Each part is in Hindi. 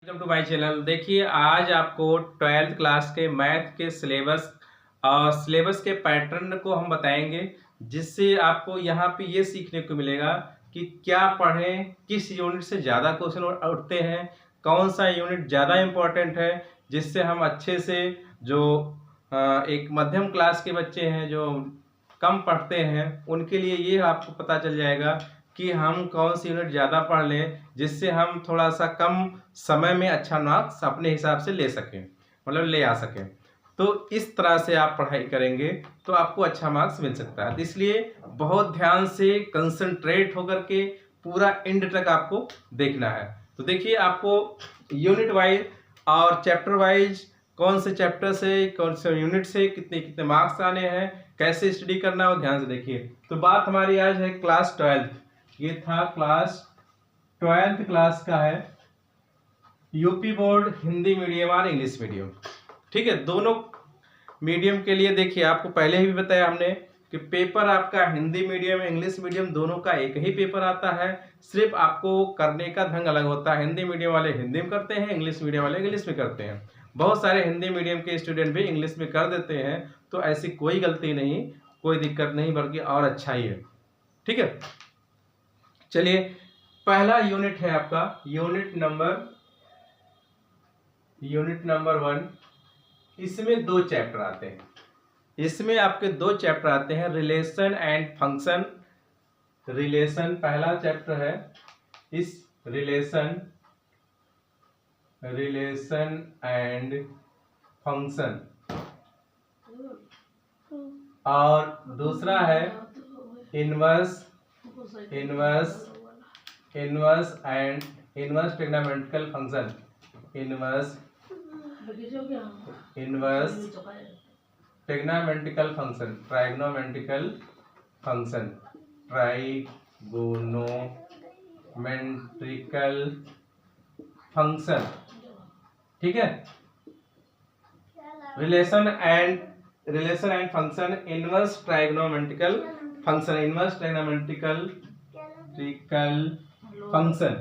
Welcome to my channel. देखिए आज आपको 12th क्लास के मैथ के सिलेबस के पैटर्न को हम बताएंगे, जिससे आपको यहाँ पे ये सीखने को मिलेगा कि क्या पढ़ें, किस यूनिट से ज़्यादा क्वेश्चन उठते हैं, कौन सा यूनिट ज़्यादा इम्पोर्टेंट है, जिससे हम अच्छे से जो एक मध्यम क्लास के बच्चे हैं जो कम पढ़ते हैं उनके लिए ये आपको पता चल जाएगा कि हम कौन सी यूनिट ज़्यादा पढ़ लें, जिससे हम थोड़ा सा कम समय में अच्छा मार्क्स अपने हिसाब से ले सकें, मतलब ले आ सकें। तो इस तरह से आप पढ़ाई करेंगे तो आपको अच्छा मार्क्स मिल सकता है। तो इसलिए बहुत ध्यान से कंसंट्रेट होकर के पूरा एंड तक आपको देखना है। तो देखिए आपको यूनिट वाइज और चैप्टर वाइज कौन से चैप्टर से कौन से यूनिट से कितने कितने मार्क्स आने हैं, कैसे स्टडी करना है वो ध्यान से देखिए। तो बात हमारी आज है क्लास 12th। ये था क्लास 12th क्लास का है, यूपी बोर्ड हिंदी मीडियम और इंग्लिश मीडियम। ठीक है, दोनों मीडियम के लिए देखिए आपको पहले ही भी बताया हमने कि पेपर आपका हिंदी मीडियम इंग्लिश मीडियम दोनों का एक ही पेपर आता है, सिर्फ आपको करने का ढंग अलग होता है। हिंदी मीडियम वाले हिंदी में करते हैं, इंग्लिश मीडियम वाले इंग्लिश में करते हैं। बहुत सारे हिंदी मीडियम के स्टूडेंट भी इंग्लिश में कर देते हैं, तो ऐसी कोई गलती नहीं, कोई दिक्कत नहीं, बल्कि और अच्छा ही है। ठीक है, चलिए पहला यूनिट है आपका यूनिट नंबर 1। इसमें दो चैप्टर आते हैं, इसमें आपके दो चैप्टर आते हैं, रिलेशन एंड फंक्शन। रिलेशन पहला चैप्टर है, इस रिलेशन एंड फंक्शन, और दूसरा है inverse and inverse trigonometrical function. Inverse trigonometrical function. ठीक है, relation and function, inverse trigonometrical function.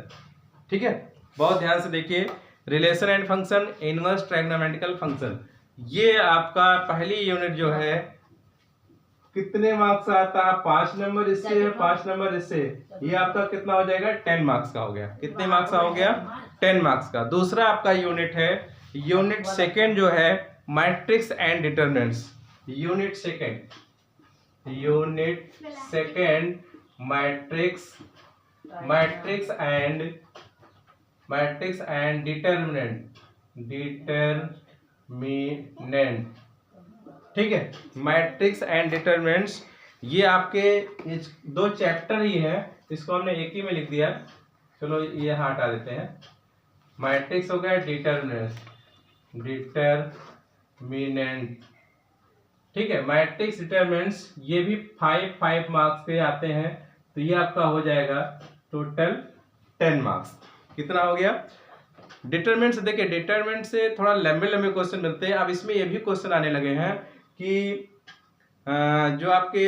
ठीक है, बहुत ध्यान से देखिए, relation and function, inverse trigonometrical function. ये आपका पहली यूनिट जो है कितने मार्क्स आता है? 5 नंबर इससे है, 5 नंबर इससे, ये आपका कितना हो जाएगा? 10 मार्क्स का हो गया। कितने मार्क्स का हो गया? 10 मार्क्स का। दूसरा आपका यूनिट है यूनिट सेकेंड जो है matrix and determinants. Unit second matrix and determinant. ठीक है, मैट्रिक्स एंड डिटरमिनेंट्स, ये आपके दो चैप्टर ही है, इसको हमने एक ही में लिख दिया। चलो ये हटा देते हैं, मैट्रिक्स हो गया, डिटरमिनेंट। ठीक है, मैट्रिक्स डिटरमिनेंट्स ये भी 5 मार्क्स के आते हैं, तो ये आपका हो जाएगा टोटल 10 मार्क्स। कितना हो गया? डिटरमिनेंट से देखिए, डिटरमिनेंट से थोड़ा लंबे क्वेश्चन मिलते हैं। अब इसमें ये भी क्वेश्चन आने लगे हैं कि जो आपके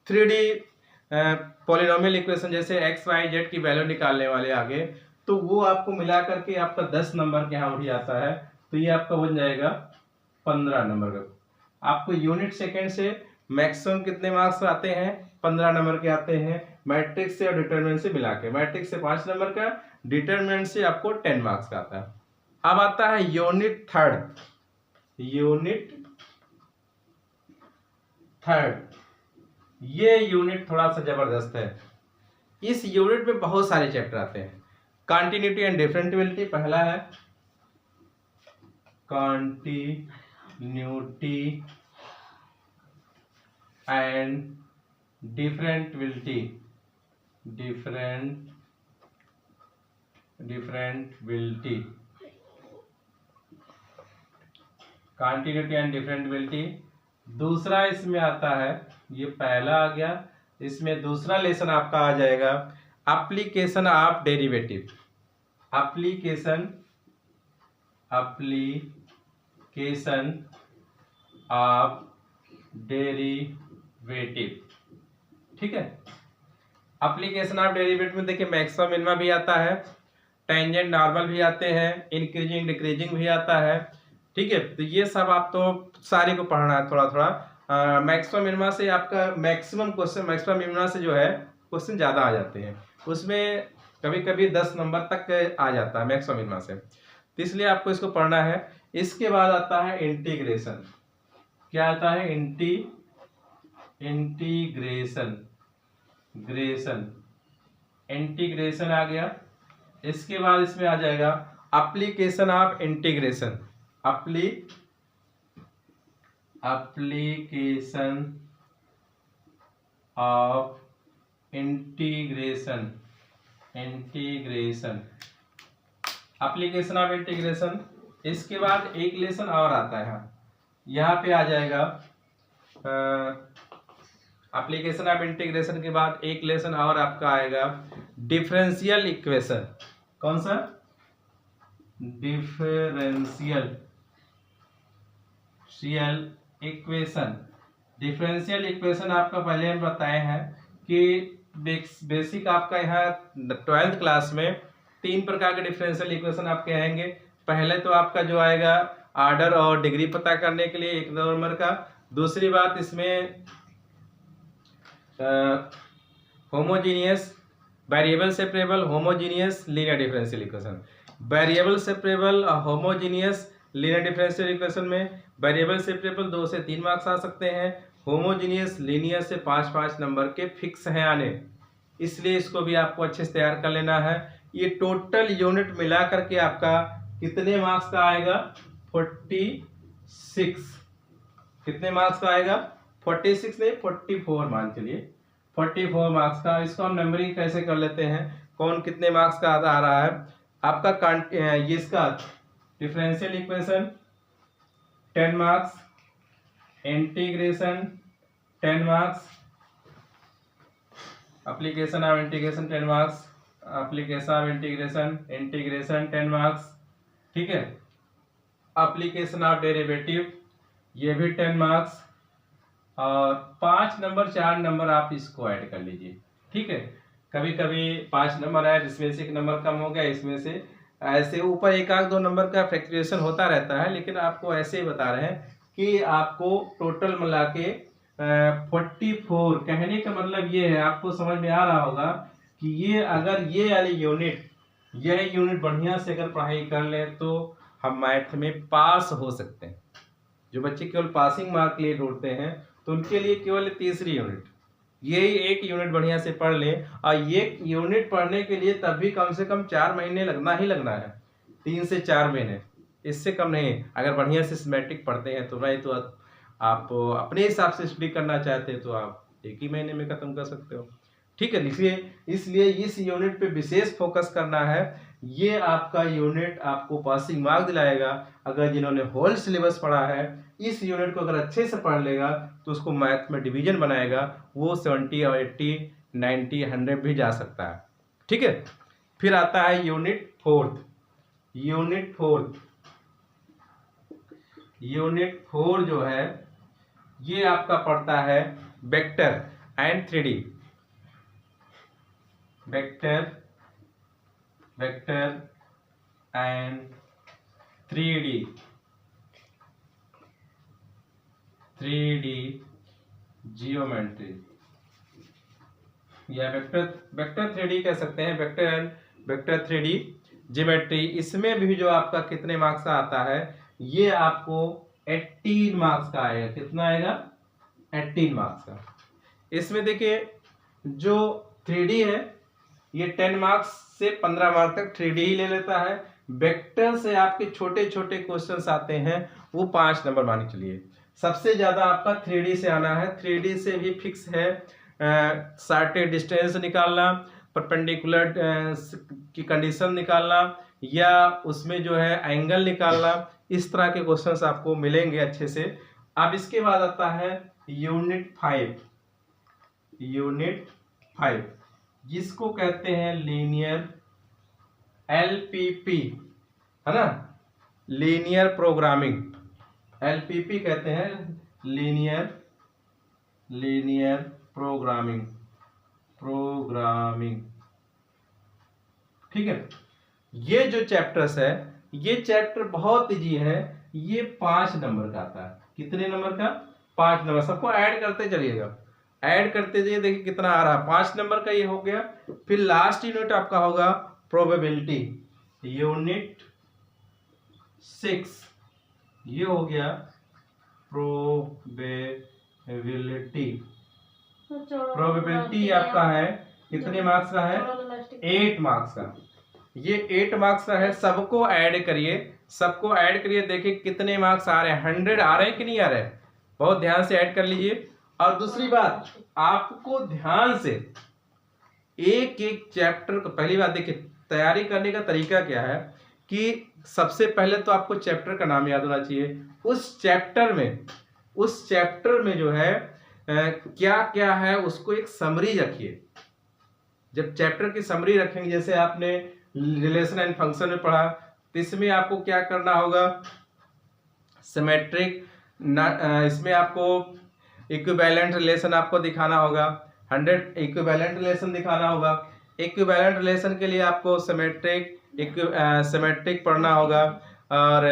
3D पॉलिनोमियल इक्वेशन जैसे x y z की वैल्यू निकालने वाले आगे, तो वो आपको मिला करके आपका 10 नंबर के यहाँ उठ जाता है, तो ये आपका बन जाएगा 15 नंबर का। आपको यूनिट सेकेंड से मैक्सिमम कितने मार्क्स आते हैं? 15 नंबर के आते हैं, मैट्रिक्स से और डिटरमिनेंट से मिला के। मैट्रिक्स से 5 नंबर का, डिटरमिनेंट से आपको 10 मार्क्स का आता है। अब आता है यूनिट थर्ड। ये यूनिट थोड़ा सा जबरदस्त है। इस यूनिट में बहुत सारे चैप्टर आते हैं। कंटिन्यूटी एंड डिफरेंटिबिलिटी पहला है, continuity and differentiability. Continuity and differentiability. दूसरा इसमें आता है, ये पहला आ गया, इसमें दूसरा लेसन आपका आ जाएगा application of derivative. Application of derivative. ठीक है, एप्लीकेशन ऑफ डेरिवेटिव में देखिए मैक्सिमम मिनिमम भी आता है, टेंजेंट नॉर्मल भी आते हैं, इंक्रीजिंग डिक्रीजिंग भी आता है। ठीक है, तो ये सब आप तो सारे को पढ़ना है थोड़ा थोड़ा। मैक्सिमम मिनिमा से आपका मैक्सिमम क्वेश्चन, मैक्सिमम मिनिमा से जो है क्वेश्चन ज़्यादा आ जाते हैं, उसमें कभी कभी 10 नंबर तक आ जाता है मैक्सिमम मिनिमा से, तो इसलिए आपको इसको पढ़ना है। इसके बाद आता है इंटीग्रेशन। क्या आता है? इंटीग्रेशन आ गया। इसके बाद इसमें आ जाएगा application of integration. Application of integration. Application of integration. इसके बाद एक लेसन और आता है, यहाँ पे आ जाएगा एप्लीकेशन ऑफ इंटीग्रेशन के बाद एक लेसन और आपका आएगा डिफरेंशियल इक्वेशन। कौन सा? Differential equation. डिफरेंशियल इक्वेशन आपका पहले हम बताए हैं कि बेसिक आपका यहाँ 12th क्लास में 3 प्रकार के डिफरेंशियल इक्वेशन आपके आएंगे। पहले तो आपका जो आएगा ऑर्डर और डिग्री पता करने के लिए 1 नंबर का। दूसरी बात इसमें homogeneous, variable separable, homogeneous, linear differential equation. Variable separable, homogeneous, linear differential equation में वेरिएबल सेपरेबल 2 से 3 मार्क्स आ सकते हैं, होमोजीनियस लीनियर से 5-5 नंबर के फिक्स हैं आने, इसलिए इसको भी आपको अच्छे से तैयार कर लेना है। ये टोटल यूनिट मिला करके आपका कितने मार्क्स का आएगा? 46। कितने मार्क्स का आएगा? 46 नहीं, 44 मान चलिए, 44 मार्क्स का। इसको हम नंबरिंग कैसे कर लेते हैं, कौन कितने मार्क्स का आ रहा है आपका? ये इसका differential equation 10 marks, integration 10 marks, application of integration 10 marks, application of integration 10 marks. ठीक है, एप्लीकेशन ऑफ डेरिवेटिव ये भी 10 मार्क्स, और 5 नंबर 4 नंबर आप इसको ऐड कर लीजिए। ठीक है, कभी कभी 5 नंबर है जिसमें से 1 नंबर कम हो गया, इसमें से ऐसे ऊपर 1-2 नंबर का फ्लक्चुएशन होता रहता है, लेकिन आपको ऐसे ही बता रहे हैं कि आपको टोटल मिला के 44। कहने का मतलब ये है, आपको समझ में आ रहा होगा कि ये अगर ये वाली यूनिट बढ़िया से अगर पढ़ाई कर ले तो हम मैथ में पास हो सकते हैं। जो बच्चे केवल पासिंग मार्क के लिए ढूंढते हैं तो उनके लिए केवल तीसरी यूनिट, यही एक यूनिट बढ़िया से पढ़ ले। और ये यूनिट पढ़ने के लिए तब भी कम से कम 4 महीने लगना ही लगना है, 3 से 4 महीने, इससे कम नहीं। अगर बढ़िया से सिस्टमैटिक पढ़ते हैं तो, नहीं तो आप अपने हिसाब से स्टडी करना चाहते हैं तो आप 1 ही महीने में खत्म कर सकते हो। ठीक है, इसलिए इस यूनिट पे विशेष फोकस करना है। ये आपका यूनिट आपको पासिंग मार्क दिलाएगा। अगर जिन्होंने होल सिलेबस पढ़ा है, इस यूनिट को अगर अच्छे से पढ़ लेगा तो उसको मैथ में डिवीजन बनाएगा, वो 70 और 80, 90, 100 भी जा सकता है। ठीक है, फिर आता है यूनिट फोर्थ। यूनिट 4 जो है ये आपका पड़ता है vector and 3D। Vector and 3D geometry, या वेक्टर 3D कह सकते हैं, वेक्टर 3D जियोमेट्री। इसमें भी जो आपका कितने मार्क्स का आता है, ये आपको 18 मार्क्स का आएगा। कितना आएगा? 18 मार्क्स का। इसमें देखिए जो 3D है ये 10 मार्क्स से 15 मार्क्स तक 3D ही ले लेता है। वेक्टर से आपके छोटे छोटे क्वेश्चंस आते हैं, वो 5 नंबर मान के चलिए। सबसे ज्यादा आपका 3D से आना है। 3D से भी फिक्स है शार्टेड डिस्टेंस निकालना, परपेंडिकुलर की कंडीशन निकालना, या उसमें जो है एंगल निकालना, इस तरह के क्वेश्चंस आपको मिलेंगे अच्छे से। अब इसके बाद आता है यूनिट 5, जिसको कहते हैं लीनियर LPP, है ना, लीनियर प्रोग्रामिंग। LPP कहते हैं लीनियर प्रोग्रामिंग। ठीक है, ये जो चैप्टर्स है, ये चैप्टर बहुत इजी है। ये 5 नंबर का आता है। कितने नंबर का? 5 नंबर। सबको ऐड करते चलिएगा, ऐड करते जाइए, देखिए कितना आ रहा है। 5 नंबर का ये हो गया। फिर लास्ट यूनिट आपका होगा प्रोबेबिलिटी, यूनिट 6, ये हो गया प्रोबेबिलिटी। प्रोबेबिलिटी आपका है कितने मार्क्स का है? 8 मार्क्स का। ये 8 मार्क्स का है। सबको ऐड करिए, सबको ऐड करिए, देखिए कितने मार्क्स आ रहे हैं। 100 आ रहे हैं कि नहीं आ रहे हैं? बहुत ध्यान से ऐड कर लीजिए। और दूसरी बात, आपको ध्यान से एक एक चैप्टर को, पहली बात देखिए तैयारी करने का तरीका क्या है कि सबसे पहले तो आपको चैप्टर का नाम याद होना चाहिए। उस चैप्टर में जो है क्या क्या है उसको एक समरी रखिए। जब चैप्टर की समरी रखेंगे, जैसे आपने रिलेशन एंड फंक्शन में पढ़ा, तो इसमें आपको क्या करना होगा? सिमेट्रिक, इसमें आपको इक्विवेलेंट रिलेशन आपको दिखाना होगा, 100 इक्विवेलेंट रिलेशन दिखाना होगा। इक्विवेलेंट रिलेशन के लिए आपको सिमेट्रिक पढ़ना होगा, और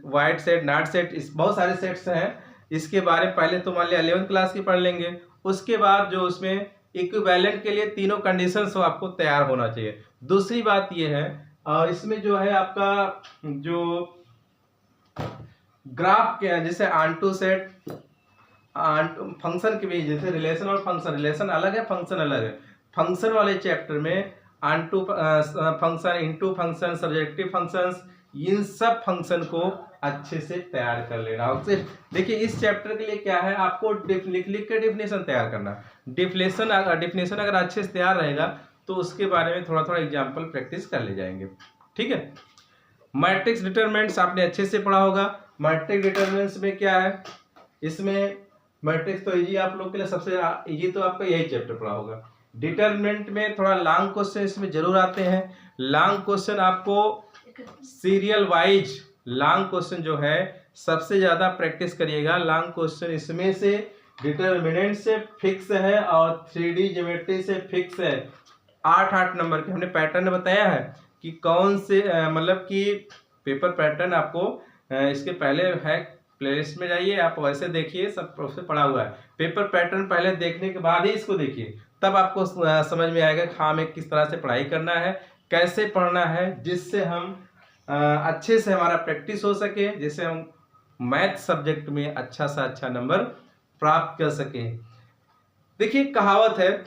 वाइड सेट, नॉट सेट, इस बहुत सारे सेट्स हैं। इसके बारे में पहले तो मान लिया 11th क्लास की पढ़ लेंगे। उसके बाद जो उसमें इक्विवेलेंट के लिए तीनों कंडीशंस हो आपको तैयार होना चाहिए। दूसरी बात ये है, और इसमें जो है आपका जो ग्राफ के जैसे ऑनटू सेट, फंक्शन के भी, जैसे रिलेशन और फंक्शन, रिलेशन अलग है, फंक्शन अलग है। फंक्शन वाले चैप्टर में onto function, into function, subjective functions, इन सब फंक्शन को अच्छे से तैयार कर लेना। देखिए इस चैप्टर के लिए क्या है, आपको लिख के डिफिनेशन तैयार करना। डिफिनेशन अगर अच्छे से तैयार रहेगा तो उसके बारे में थोड़ा थोड़ा एग्जाम्पल प्रैक्टिस कर ले जाएंगे। ठीक है। मैट्रिक्स डिटरमिनेंट्स आपने अच्छे से पढ़ा होगा। मैट्रिक्स डिटरमिनेंट्स में क्या है, इसमें मैट्रिक्स तो इजी आप लोग के लिए, सबसे इजी तो आपका यही चैप्टर पढ़ा होगा। डिटरमिनेंट में थोड़ा लॉन्ग क्वेश्चन इसमें जरूर आते हैं। लॉन्ग क्वेश्चन आपको सीरियल वाइज लॉन्ग क्वेश्चन जो है सबसे ज्यादा प्रैक्टिस करिएगा। लॉन्ग क्वेश्चन इसमें से डिटरमिनेंट से फिक्स है और 3D ज्योमेट्री से फिक्स है। 8 नंबर के हमने पैटर्न बताया है कि कौन से मतलब कि पेपर पैटर्न आपको इसके पहले है, प्लेलिस्ट में जाइए, आप वैसे देखिए, सब उससे पढ़ा हुआ है। पेपर पैटर्न पहले देखने के बाद ही इसको देखिए, तब आपको समझ में आएगा कि हाँ हमें किस तरह से पढ़ाई करना है, कैसे पढ़ना है, जिससे हम अच्छे से हमारा प्रैक्टिस हो सके, जिससे हम मैथ सब्जेक्ट में अच्छा सा अच्छा नंबर प्राप्त कर सकें। देखिए कहावत है,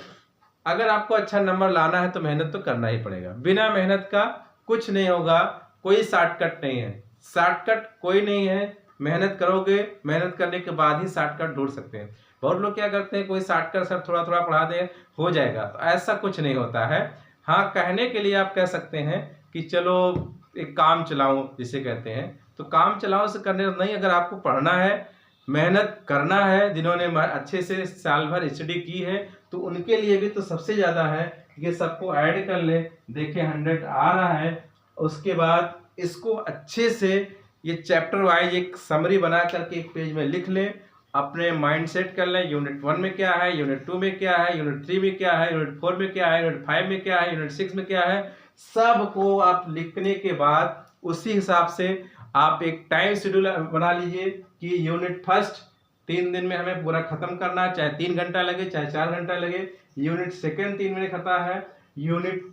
अगर आपको अच्छा नंबर लाना है तो मेहनत तो करना ही पड़ेगा। बिना मेहनत का कुछ नहीं होगा, कोई शॉर्टकट नहीं है, शॉर्टकट कोई नहीं है। मेहनत करोगे, मेहनत करने के बाद ही शॉर्टकट ढूंढ सकते हैं। बहुत लोग क्या करते हैं, कोई शॉर्टकट सर थोड़ा थोड़ा पढ़ा दे हो जाएगा, तो ऐसा कुछ नहीं होता है। हाँ, कहने के लिए आप कह सकते हैं कि चलो एक काम चलाओ जिसे कहते हैं, तो काम चलाओ से करने नहीं, अगर आपको पढ़ना है, मेहनत करना है, जिन्होंने अच्छे से साल भर स्टडी की है, तो उनके लिए भी तो सबसे ज़्यादा है कि सबको ऐड कर ले। देखिए 100 आ रहा है। उसके बाद इसको अच्छे से ये चैप्टर वाइज एक समरी बना करके एक पेज में लिख लें, अपने माइंड सेट कर लें। यूनिट 1 में क्या है, यूनिट 2 में क्या है, यूनिट 3 में क्या है, यूनिट 4 में क्या है, यूनिट 5 में क्या है, यूनिट 6 में क्या है, सबको आप लिखने के बाद उसी हिसाब से आप एक टाइम शेड्यूल बना लीजिए कि यूनिट फर्स्ट 3 दिन में हमें पूरा खत्म करना है, चाहे 3 घंटा लगे चाहे 4 घंटा लगे। यूनिट सेकेंड 3 महीने खत्म है। यूनिट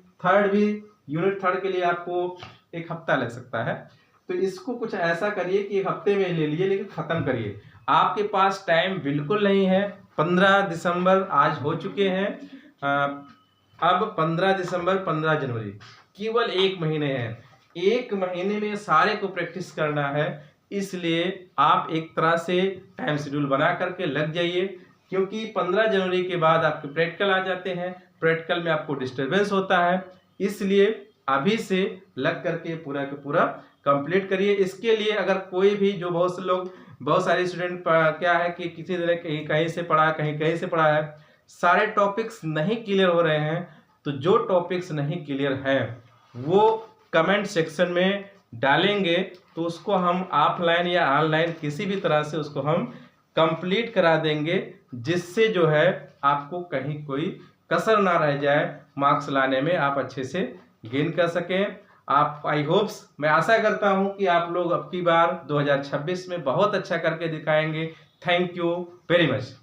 थर्ड के लिए आपको 1 हफ्ता लग सकता है। तो इसको कुछ ऐसा करिए कि 1 हफ्ते में ले लीजिए, लेकिन खत्म करिए। आपके पास टाइम बिल्कुल नहीं है। 15 दिसंबर आज हो चुके हैं, अब 15 दिसंबर 15 जनवरी, केवल 1 महीने हैं। 1 महीने में सारे को प्रैक्टिस करना है, इसलिए आप एक तरह से टाइम शेड्यूल बना करके लग जाइए, क्योंकि 15 जनवरी के बाद आपके प्रैक्टिकल आ जाते हैं। प्रैक्टिकल में आपको डिस्टर्बेंस होता है, इसलिए अभी से लग करके पूरा के पूरा कंप्लीट करिए। इसके लिए अगर कोई भी, जो बहुत सारे स्टूडेंट क्या है कि किसी तरह कहीं से पढ़ा, कहीं से पढ़ा है, सारे टॉपिक्स नहीं क्लियर हो रहे हैं, तो जो टॉपिक्स नहीं क्लियर हैं वो कमेंट सेक्शन में डालेंगे, तो उसको हम ऑफलाइन या ऑनलाइन किसी भी तरह से उसको हम कंप्लीट करा देंगे, जिससे जो है आपको कहीं कोई कसर ना रह जाए, मार्क्स लाने में आप अच्छे से गेन कर सकें। आप आई होप्स मैं आशा करता हूं कि आप लोग अब की बार 2026 में बहुत अच्छा करके दिखाएंगे। Thank you very much.